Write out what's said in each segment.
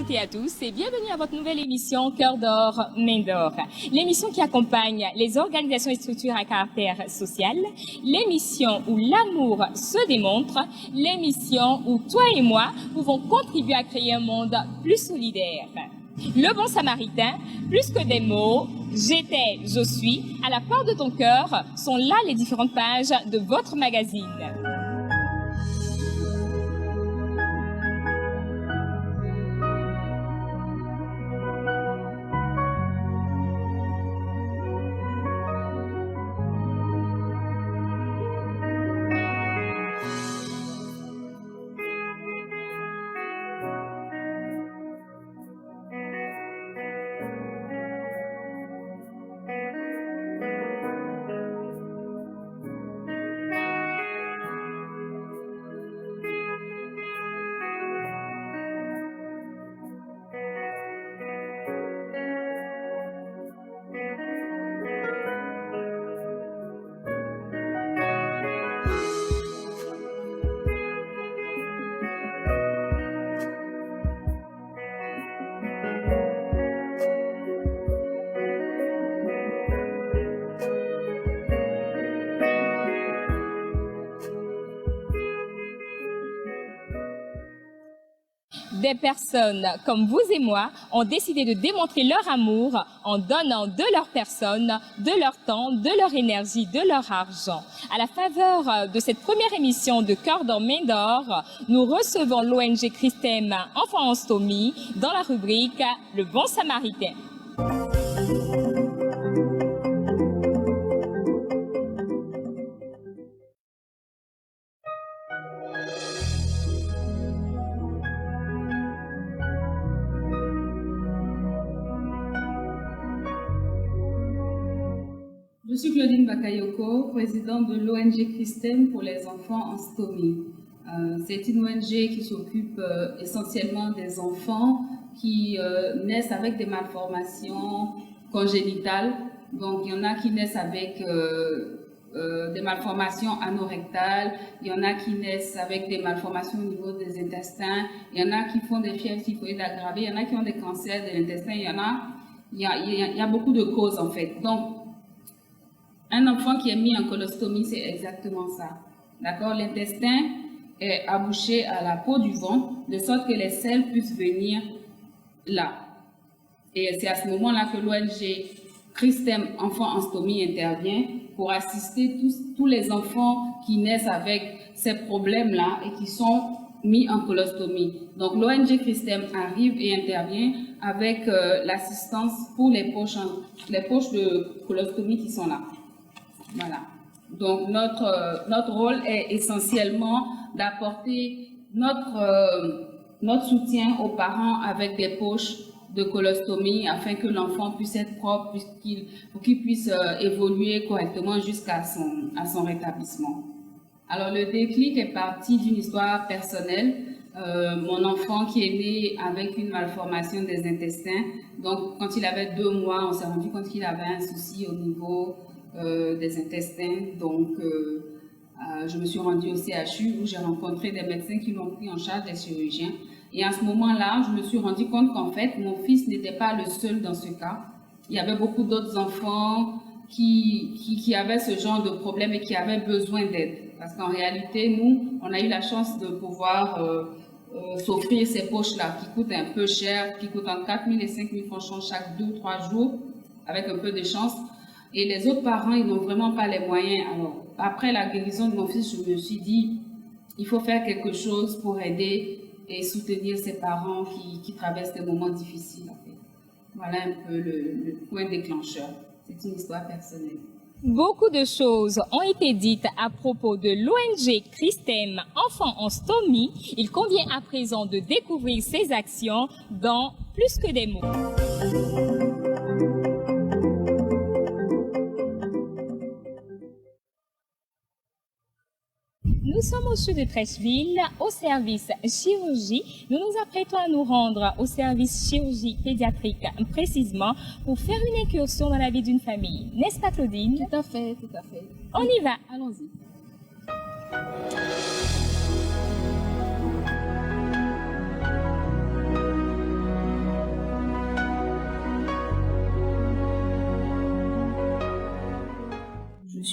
toutes et à tous et bienvenue à votre nouvelle émission Cœur d'or, Main d'or. L'émission qui accompagne les organisations et structures à caractère social, l'émission où l'amour se démontre, l'émission où toi et moi pouvons contribuer à créer un monde plus solidaire. Le bon samaritain, plus que des mots, j'étais, je suis, à la porte de ton cœur sont là les différentes pages de votre magazine. Des personnes comme vous et moi ont décidé de démontrer leur amour en donnant de leur personne, de leur temps, de leur énergie, de leur argent. À la faveur de cette première émission de Cœur d'or, Main d'or, nous recevons l'ONG Christem Enfants en Stomie dans la rubrique Le bon samaritain. Je suis Claudine Bakayoko, présidente de l'ONG Christem pour les enfants en stomie. C'est une ONG qui s'occupe essentiellement des enfants qui naissent avec des malformations congénitales. Donc, il y en a qui naissent avec des malformations anorectales, il y en a qui naissent avec des malformations au niveau des intestins, il y en a qui font des fièvres typhoïdes aggravées, il y en a qui ont des cancers de l'intestin, il y a beaucoup de causes en fait. Donc, un enfant qui est mis en colostomie, c'est exactement ça. D'accord? L'intestin est abouché à la peau du ventre, de sorte que les selles puissent venir là. Et c'est à ce moment-là que l'ONG Christem Enfants en Stomie intervient pour assister tous les enfants qui naissent avec ces problèmes-là et qui sont mis en colostomie. Donc l'ONG Christem arrive et intervient avec l'assistance pour les poches de colostomie qui sont là. Voilà. Donc notre rôle est essentiellement d'apporter notre soutien aux parents avec des poches de colostomie afin que l'enfant puisse être propre, pour qu'il puisse évoluer correctement jusqu'à son rétablissement. Alors le déclic est parti d'une histoire personnelle. Mon enfant qui est né avec une malformation des intestins, donc quand il avait 2 mois, on s'est rendu compte qu'il avait un souci au niveau des intestins. Donc je me suis rendue au CHU où j'ai rencontré des médecins qui l'ont pris en charge, des chirurgiens. Et à ce moment-là, je me suis rendu compte qu'en fait, mon fils n'était pas le seul dans ce cas. Il y avait beaucoup d'autres enfants qui avaient ce genre de problème et qui avaient besoin d'aide. Parce qu'en réalité, nous, on a eu la chance de pouvoir s'offrir ces poches-là qui coûtent un peu cher, qui coûtent entre 4 000 et 5 000 francs chaque 2 ou 3 jours, avec un peu de chance. Et les autres parents, ils n'ont vraiment pas les moyens. Alors, après la guérison de mon fils, je me suis dit, il faut faire quelque chose pour aider et soutenir ces parents qui traversent des moments difficiles. En fait. Voilà un peu le point déclencheur. C'est une histoire personnelle. Beaucoup de choses ont été dites à propos de l'ONG Christem Enfants en Stomie. Il convient à présent de découvrir ses actions dans Plus que des mots. Nous sommes au CHU de Trècheville, au service chirurgie. Nous nous apprêtons à nous rendre au service chirurgie pédiatrique, précisément pour faire une incursion dans la vie d'une famille. N'est-ce pas, Claudine? Tout à fait, tout à fait. On y va. Allons-y.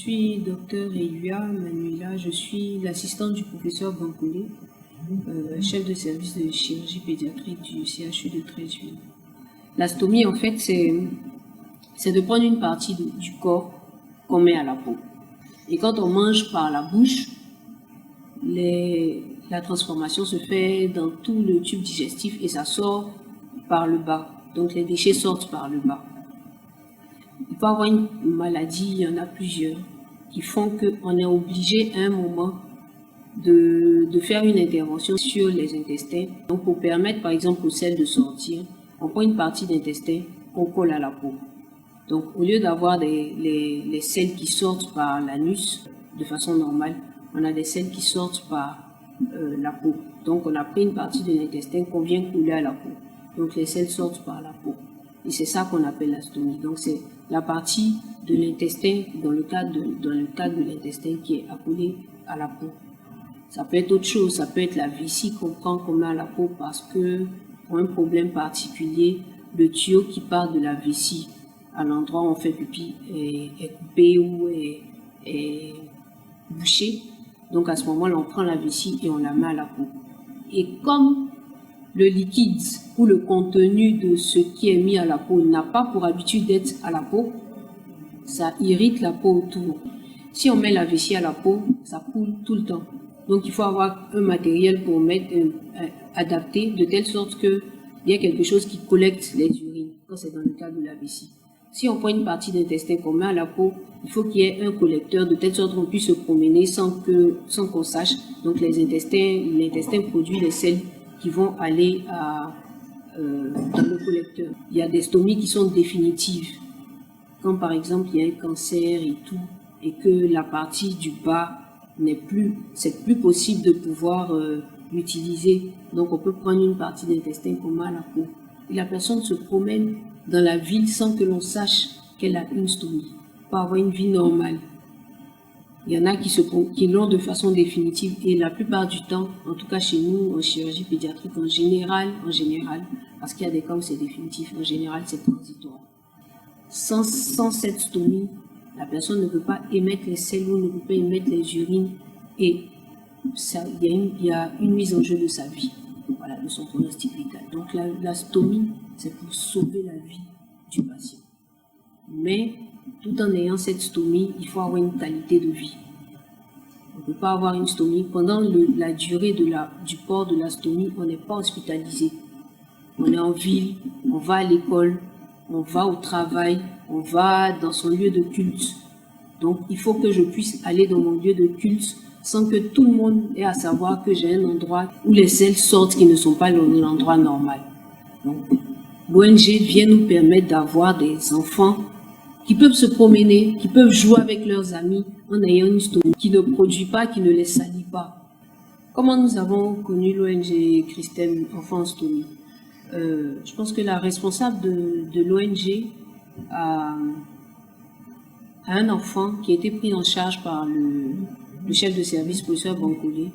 suis docteur Elia Manuela, je suis l'assistante du professeur Bancolé, chef de service de chirurgie pédiatrique du CHU de Treichville. La stomie, en fait, c'est de prendre une partie du corps qu'on met à la peau. Et quand on mange par la bouche, la transformation se fait dans tout le tube digestif et ça sort par le bas. Donc les déchets sortent par le bas. Il peut y avoir une maladie, il y en a plusieurs, qui font qu'on est obligé à un moment de faire une intervention sur les intestins. Donc pour permettre par exemple aux selles de sortir, on prend une partie d'intestin qu'on colle à la peau. Donc au lieu d'avoir les selles qui sortent par l'anus de façon normale, on a des selles qui sortent par la peau. Donc on a pris une partie de l'intestin qu'on vient couler à la peau. Donc les selles sortent par la peau. Et c'est ça qu'on appelle la stomie. Donc c'est la partie de l'intestin, dans le cadre de l'intestin qui est accolée à la peau. Ça peut être autre chose, ça peut être la vessie qu'on prend, qu'on met à la peau parce que pour un problème particulier, le tuyau qui part de la vessie à l'endroit où on fait pipi est coupé ou est bouché. Donc à ce moment-là, on prend la vessie et on la met à la peau. Et comme le liquide ou le contenu de ce qui est mis à la peau n'a pas pour habitude d'être à la peau, ça irrite la peau autour. Si on met la vessie à la peau, ça coule tout le temps. Donc il faut avoir un matériel pour mettre adapté de telle sorte qu'il y a quelque chose qui collecte les urines quand c'est dans le cas de la vessie. Si on prend une partie d'intestin qu'on met à la peau, il faut qu'il y ait un collecteur de telle sorte qu'on puisse se promener sans qu'on sache. Donc l'intestin produit les selles qui vont aller dans le collecteur. Il y a des stomies qui sont définitives. Quand par exemple il y a un cancer et tout, et que la partie du bas c'est plus possible de pouvoir l'utiliser. Donc on peut prendre une partie d'intestin qu'on met à la peau. Et la personne se promène dans la ville sans que l'on sache qu'elle a une stomie, pour avoir une vie normale. Il y en a qui l'ont de façon définitive et la plupart du temps, en tout cas chez nous, en chirurgie pédiatrique, en général, parce qu'il y a des cas où c'est définitif, en général c'est transitoire. Sans cette stomie, la personne ne peut pas émettre les selles ou ne peut pas émettre les urines et il y a une mise en jeu de sa vie, voilà, de son pronostic vital. Donc la stomie, c'est pour sauver la vie du patient. Mais tout en ayant cette stomie, il faut avoir une qualité de vie. On ne peut pas avoir une stomie. Pendant la durée du port de la stomie, on n'est pas hospitalisé. On est en ville, on va à l'école, on va au travail, on va dans son lieu de culte. Donc il faut que je puisse aller dans mon lieu de culte sans que tout le monde ait à savoir que j'ai un endroit où les selles sortent qui ne sont pas l'endroit normal. Donc l'ONG vient nous permettre d'avoir des enfants qui peuvent se promener, qui peuvent jouer avec leurs amis en ayant une stomie, qui ne produit pas, qui ne les salit pas. Comment nous avons connu l'ONG Christème Enfants en Stomie? Je pense que la responsable de l'ONG a un enfant qui a été pris en charge par le chef de service, professeur Bancolé.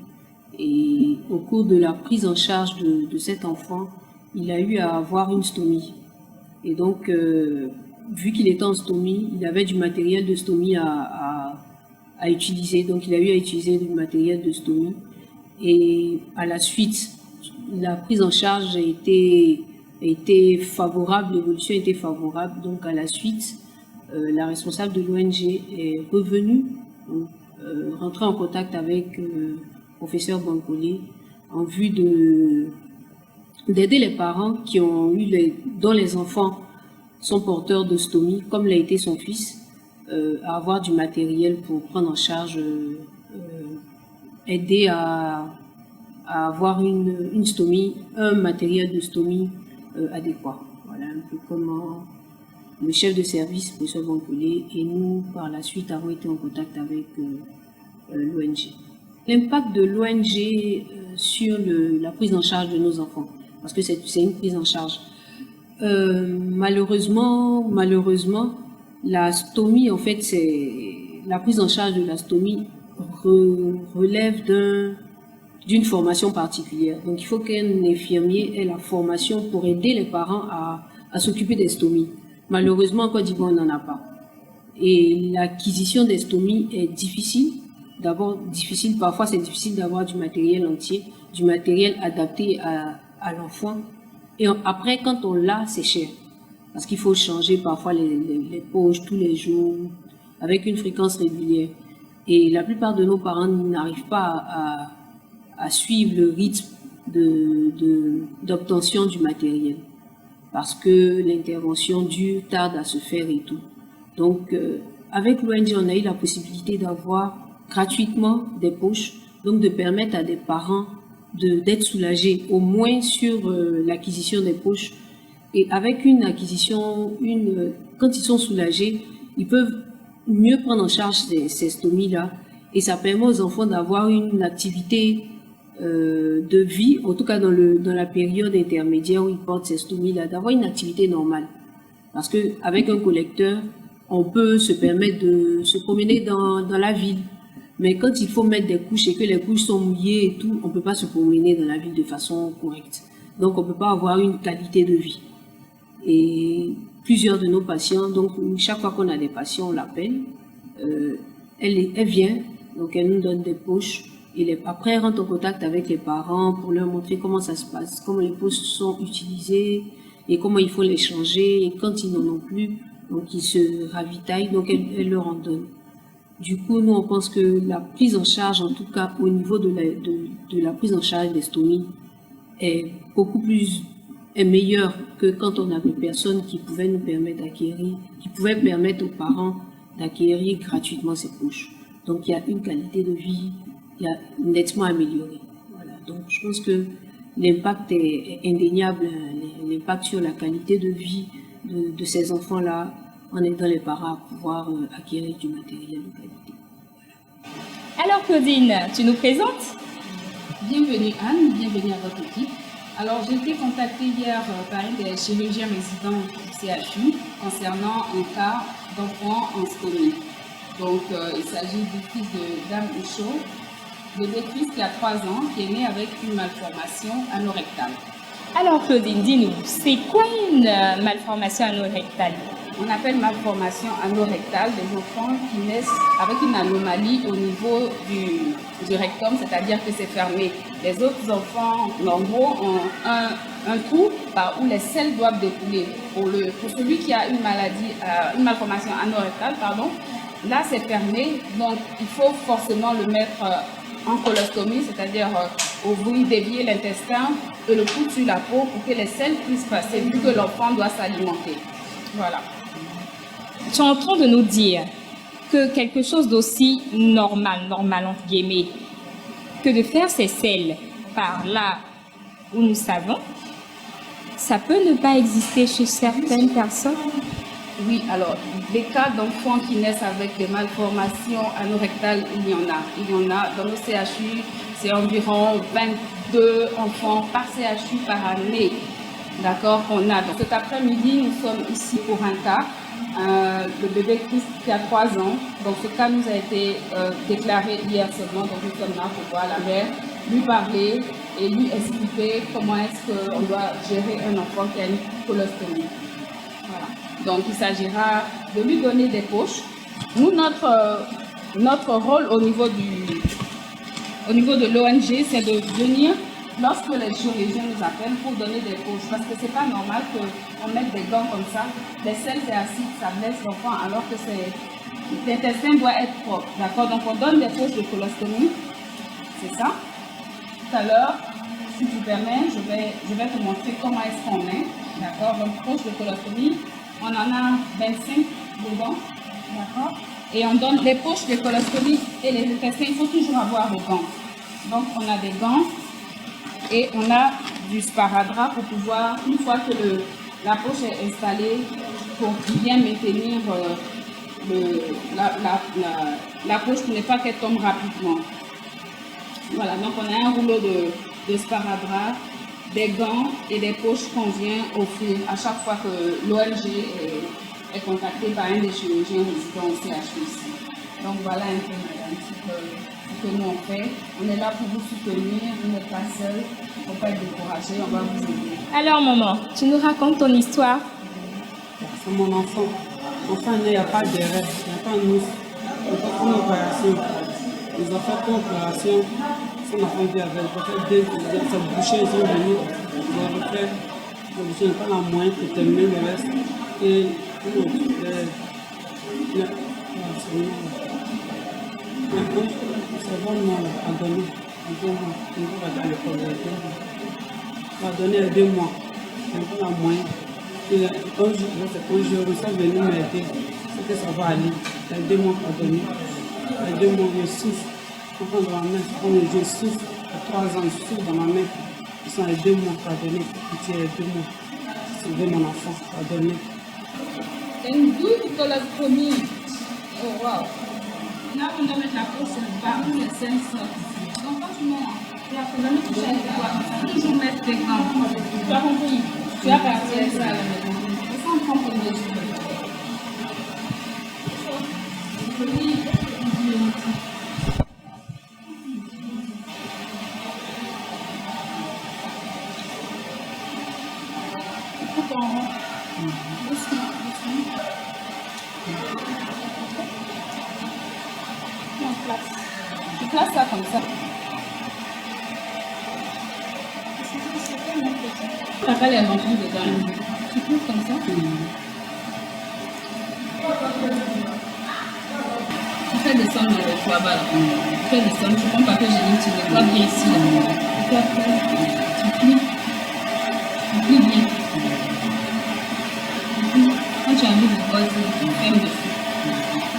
Et au cours de la prise en charge de cet enfant, il a eu à avoir une stomie. Et donc, vu qu'il était en stomie, il avait du matériel de stomie à utiliser. Donc, il a eu à utiliser du matériel de stomie. Et à la suite, la prise en charge a été favorable, l'évolution a été favorable. Donc, à la suite, la responsable de l'ONG est revenue, rentrer en contact avec le professeur Bancolé en vue d'aider les parents dont les enfants sont porteurs de stomie, comme l'a été son fils, à avoir du matériel pour prendre en charge, aider à avoir une stomie, un matériel de stomie adéquat. Voilà un peu comment le chef de service, professeur Bancolé, et nous, par la suite, avons été en contact avec l'ONG. L'impact de l'ONG sur la prise en charge de nos enfants, parce que c'est une prise en charge. Malheureusement, la stomie, en fait, la prise en charge de la stomie relève d'une formation particulière. Donc, il faut qu'un infirmier ait la formation pour aider les parents à s'occuper des stomies. Malheureusement, en Côte d'Ivoire, on n'en a pas. Et l'acquisition des stomies est difficile. D'abord, parfois c'est difficile d'avoir du matériel entier, du matériel adapté à l'enfant. Et après, quand on l'a, c'est cher. Parce qu'il faut changer parfois les poches tous les jours, avec une fréquence régulière. Et la plupart de nos parents n'arrivent pas à suivre le rythme d'obtention du matériel. Parce que l'intervention dure, tarde à se faire et tout. Donc, avec l'ONG, on a eu la possibilité d'avoir gratuitement des poches, donc de permettre à des parents d'être soulagés, au moins sur l'acquisition des poches. Et avec une acquisition, quand ils sont soulagés, ils peuvent mieux prendre en charge ces stomies-là. Et ça permet aux enfants d'avoir une activité de vie, en tout cas dans la période intermédiaire où ils portent ces stomies-là, d'avoir une activité normale. Parce que avec un collecteur, on peut se permettre de se promener dans la ville. Mais quand il faut mettre des couches et que les couches sont mouillées et tout, on peut pas se promener dans la ville de façon correcte. Donc on peut pas avoir une qualité de vie. Et plusieurs de nos patients, donc chaque fois qu'on a des patients, on l'appelle, elle vient, donc elle nous donne des poches. Et après, elle rentre en contact avec les parents pour leur montrer comment ça se passe, comment les poches sont utilisées et comment il faut les changer. Et quand ils n'en ont plus, donc ils se ravitaillent, donc elle leur en donne. Du coup, nous, on pense que la prise en charge, en tout cas au niveau de la prise en charge des stomies, est meilleure que quand on avait personne qui pouvait nous permettre d'acquérir, qui pouvait permettre aux parents d'acquérir gratuitement ces poches. Donc, il y a une qualité de vie, il y a nettement améliorée. Voilà. Donc, je pense que l'impact est indéniable, l'impact sur la qualité de vie de ces enfants-là, en aidant les parents à pouvoir acquérir du matériel de qualité. Alors Claudine, tu nous présentes? Bienvenue Anne, bienvenue à votre équipe. Alors j'ai été contactée hier par un des chirurgiens résidents du CHU concernant un cas d'enfant en stomie. Donc il s'agit du fils de Dame Huchot, bébé Christ qui a 3 ans, qui est né avec une malformation anorectale. Alors Claudine, dis-nous, c'est quoi une malformation anorectale? On appelle malformation anorectale des enfants qui naissent avec une anomalie au niveau du rectum, c'est-à-dire que c'est fermé. Les autres enfants normaux ont un trou par où les selles doivent découler. Pour celui qui a une malformation anorectale, là c'est fermé, donc il faut forcément le mettre en colostomie, c'est-à-dire ouvrir, dévier l'intestin et le foutre sur la peau pour que les selles puissent passer, vu que l'enfant doit s'alimenter. Voilà. Tu es en train de nous dire que quelque chose d'aussi normal entre guillemets, que de faire ces selles par là où nous savons, ça peut ne pas exister chez certaines personnes? Oui, alors, des cas d'enfants qui naissent avec des malformations anorectales, il y en a. Il y en a dans nos CHU, c'est environ 22 enfants par CHU par année. D'accord, on a. Donc cet après-midi, nous sommes ici pour un cas, le bébé Christ qui a 3 ans. Donc ce cas nous a été déclaré hier seulement, donc nous sommes là pour voir la mère, lui parler et lui expliquer comment est-ce qu'on doit gérer un enfant qui a une colostomie. Voilà. Donc il s'agira de lui donner des poches. Nous, notre rôle au niveau de l'ONG, c'est de venir lorsque les chirurgiens nous appellent pour donner des poches, parce que c'est pas normal qu'on mette des gants comme ça, les selles et acides, ça blesse l'enfant, alors que l'intestin doit être propre, d'accord? Donc on donne des poches de colostomie, c'est ça. Tout à l'heure, si tu permets, je vais te montrer comment est-ce qu'on met, d'accord? Donc poche de colostomie, on en a 25 dedans, d'accord? Et on donne les poches de colostomie et les intestins, il faut toujours avoir des gants. Donc on a des gants. Et on a du sparadrap pour pouvoir, une fois que la poche est installée, pour bien maintenir la poche pour ne pas qu'elle tombe rapidement. Voilà, donc on a un rouleau de sparadrap, des gants et des poches qu'on vient offrir à chaque fois que l'ONG est contactée par un des chirurgiens résidents au CHU ici. Donc voilà un peu ce que nous on fait. On est là pour vous soutenir, vous n'êtes pas seul, il ne faut pas être découragé, on va vous aider. Alors maman, tu nous racontes ton histoire? C'est mon enfant. Enfin, il n'y a pas d'erreur, il n'y a pas de mousse. Il faut faire une opération. Ils ont fait une opération. Son enfant vit avec, ils ont fait sa bouchée, ils sont venus. Ils ont refait la bouchée, ils n'ont pas la moyenne pour terminer le reste. Et c'est bon, non, à donner. On va à l'école. On va donner à 2 mois. C'est un peu la moyenne. Et quand je ressens venir m'aider, c'est que ça va aller. Il y a 2 mois à donner. Il y a 2 mois, je souffre. Je prends dans ma main, je souffre. À 3 ans, je souffre dans ma main. Ils sont les 2 mois à donner. Pitié, les 2 mois. Sauver mon enfant à donner. C'est une double colostomie. Oh wow. Là, on doit mettre la peau sur le bas où les selles sortent. Donc, quand tu montes, la première tu cherches quoi? Toujours mettre tes gants. Tu as compris? Tu as parti avec ça à la maison. Et ça, on prend pour le jeu. Tu places ça comme ça. Tu n'as pas les lentilles dedans. Tu coupes comme ça. Tu fais descendre le foie bas. Tu fais descendre. Tu prends papier génique, tu le vois bien ici. Et puis après, tu plies. Tu plies bien. Quand tu as envie de voir, tu fermes dessus.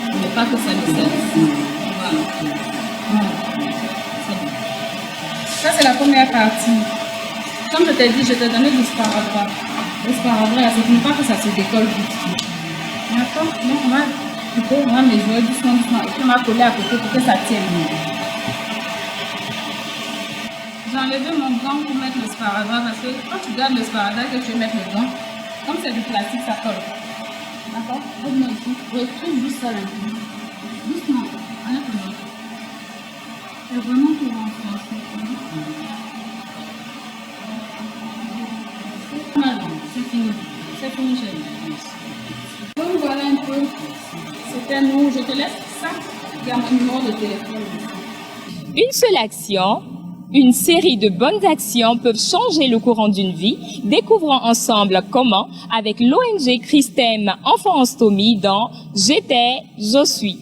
Mais pas que ça le serve. Voilà. Ça, c'est la première partie. Comme je t'ai dit, je t'ai donné du sparadrap. Le sparadrap, c'est pour pas que ça se décolle vite. D'accord? Donc, on va mesurer doucement. Et puis, on va coller à côté pour que ça tienne. J'ai enlevé mon gant pour mettre le sparadrap parce que quand tu gardes le sparadrap que tu veux mettre le gant, comme c'est du plastique, ça colle. D'accord? Revenons ici. Retrouve juste ça là. Doucement. Enlève le gant. C'est vraiment pour renforcer. C'est fini. C'est fini, chérie. Donc voilà un peu. C'était nous. Je te laisse ça. Il y a mon numéro de téléphone. Une seule action, une série de bonnes actions peuvent changer le courant d'une vie. Découvrons ensemble comment avec l'ONG Christem Enfants en Stomie dans J'étais, je suis.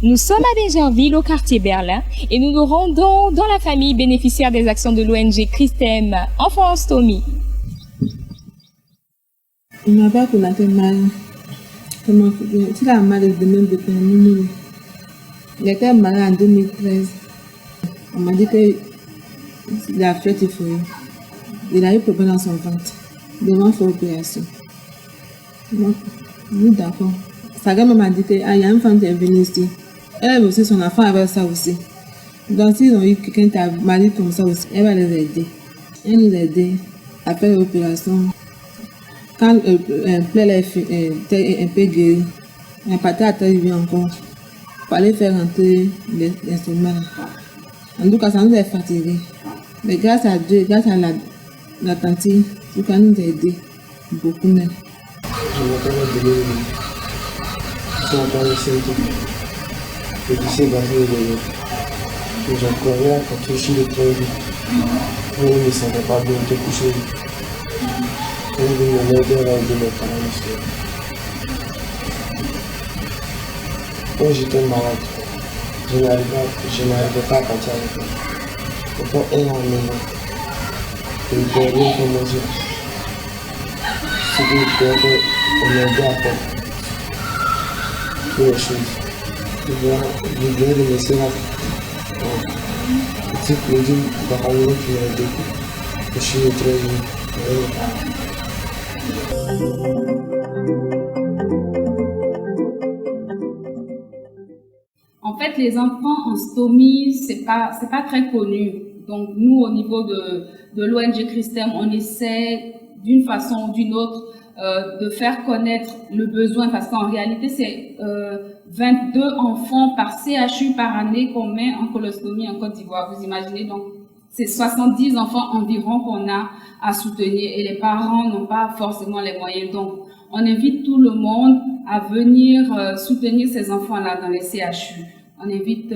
Nous sommes à Bégerville, au quartier Berlin, et nous nous rendons dans la famille bénéficiaire des actions de l'ONG Christem Enfants en Stomie. Il m'a pas qu'on a fait mal. Il a mal de même depuis un moment. Il était malade en 2013. On m'a dit qu'il a fait typhoïde. Il a eu problème dans son ventre. Il devait faire opération. Donc, oui, d'accord. Sa gamme m'a dit qu'il y a une femme qui est venue ici. Elle aussi, son enfant avait ça aussi. Donc, s'ils ont eu quelqu'un qui a mal comme ça aussi, elle va les aider. Elle nous a aidé à faire l'opération. Quand un plaie était un peu guéri, un pâté à terre vient encore. Il fallait faire rentrer l'instrument. En tout cas, ça nous a fatigués. Mais grâce à Dieu, grâce à la tante, tout cas, nous a aidé beaucoup même. Je m'appelle Denis. Je suis encore ici. Je suis basé au Japon quand je suis le président. Je ne me sentais pas bien de coucher. Je me mettais à mes parents ici. Quand j'étais malade, je n'arrivais pas à partir avec eux. Pourtant, elle est en maison. Je ne pouvais rien faire manger. C'est qu'on m'aidait à faire toutes les choses. Je venais de laisser la petite plaisir de parler qui m'a aidé. Je suis très heureux. En fait, les enfants en stomie, c'est pas très connu. Donc, nous, au niveau de l'ONG Christem, on essaie d'une façon ou d'une autre de faire connaître le besoin parce qu'en réalité, c'est 22 enfants par CHU par année qu'on met en colostomie en Côte d'Ivoire. Vous imaginez, donc, c'est 70 enfants environ qu'on a à soutenir et les parents n'ont pas forcément les moyens. Donc, on invite tout le monde à venir soutenir ces enfants-là dans les CHU. On invite,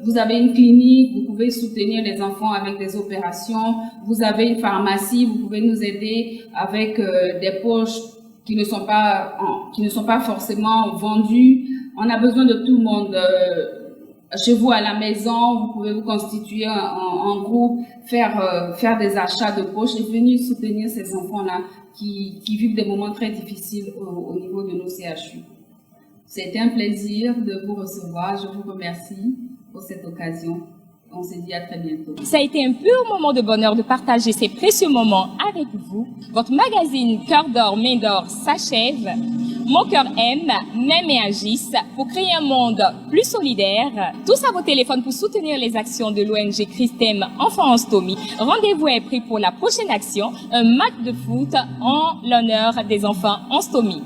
vous avez une clinique, vous pouvez soutenir les enfants avec des opérations. Vous avez une pharmacie, vous pouvez nous aider avec des poches qui ne sont pas forcément vendues. On a besoin de tout le monde. Chez vous à la maison, vous pouvez vous constituer en groupe, faire des achats de poches et venir soutenir ces enfants-là qui vivent des moments très difficiles au niveau de nos CHU. C'était un plaisir de vous recevoir. Je vous remercie pour cette occasion. On se dit à très bientôt. Ça a été un pur moment de bonheur de partager ces précieux moments avec vous. Votre magazine Cœur d'or, main d'or s'achève. Mon cœur aime, même et agisse pour créer un monde plus solidaire. Tous à vos téléphones pour soutenir les actions de l'ONG Christem Enfants en Stomie. Rendez-vous est pris pour la prochaine action, un match de foot en l'honneur des enfants en Stomie.